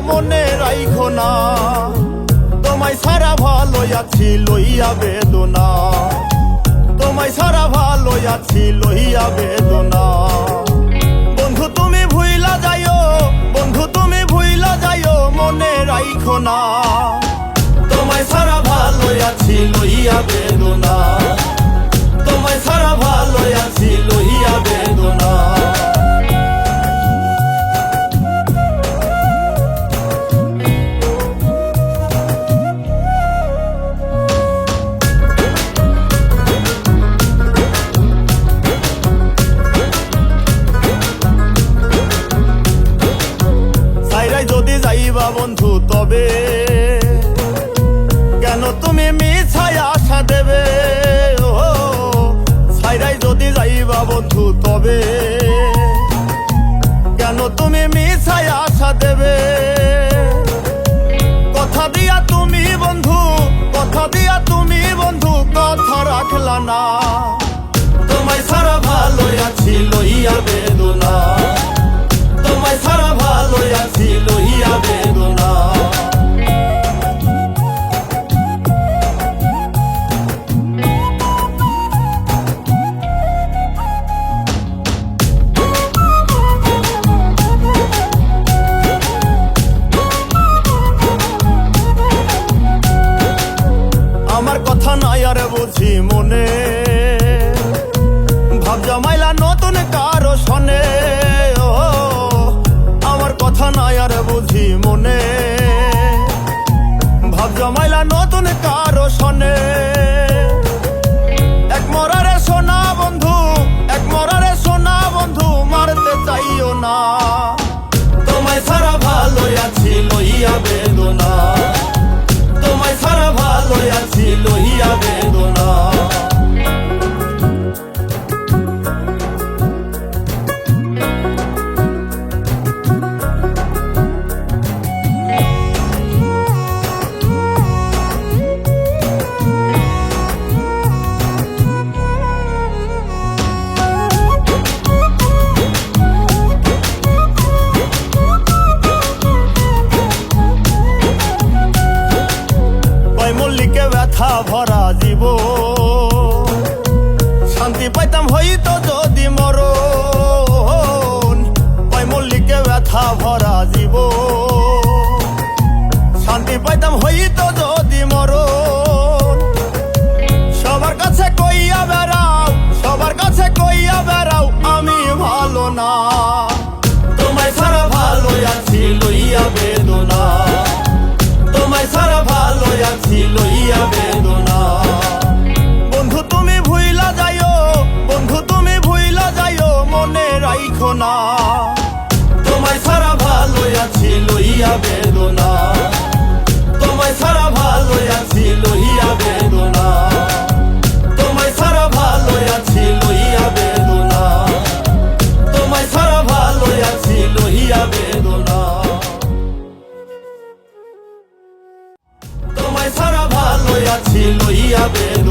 মনে রাইখো না, তোমায় সারা ভালো আছি লইয়া বেদনা, তোমায় সারা ভালো আছি লইয়া বেদনা। বন্ধু তুমি ভুইলা যাইও, বন্ধু তুমি ভুইলা যাইও মনে রাইখো না, তোমায় সারা ভালো আছি লইয়া বেদনা, তোমায় সারা ভালো আছি লইয়া বেদনা। যদি যাইবা বন্ধু তবে কেন তুমি মিছায় আশা দেবে, ও সাইরাই যদি যাইবা বন্ধু তবে কেন তুমি মিছায় আশা দেবে। কথা দিয়া তুমি বন্ধু, কথা দিয়া তুমি বন্ধু কথা রাখলা না, তোমায় সারা ভালো আছি লইয়া বেদনা, তোমায় সারা ভালো আছি লইয়া বেদনা। আমার কথা নাই আর বুঝি মনে, ভাব জমাইলা নতুন কারো শোনে, কথা নাই আর বুঝি মনে, ভাব জমাইলা নতুন কারো শোনে। এক মরারে সোনা বন্ধু, এক মরারে সোনা বন্ধু মারতে চাইও না, তোমায় সারা ভালো আছি লইয়া বেদনা, তোমায় সারা ভালো আছি লইয়া বেদনা। মল্লিকে ব্যথা ভরা জীব, শান্তি পাইতাম হইতো যদি মরণ। ওই মল্লিকে ব্যথা ভরা জীব, শান্তি পাইতাম হইতো যদি মরণ। সবার কাছে কইয়া বেড়াও, সবার কাছে কইয়া বেড়াও আমি ভালো না, তোমায় সারা ভালো আছি লইয়া বেদনা, তোমায় সারা ভালো আছি লইয়া বেদনা। বন্ধু তুমি ভুইলা যাইও, বন্ধু তুমি ভুইলা যাইও মনে রাইখো না, তোমায় সারা ভালো আছি লইয়া বেদনা, তোমায় সারা ভালো আছি লইয়া বেদনা, তোমায় সারা ভালো আছি লইয়া বেদনা, তোমায় সারা ভালো আছি লইয়া বেদনা, তোমায় সারা ভালো আছি লইয়া বেদনা।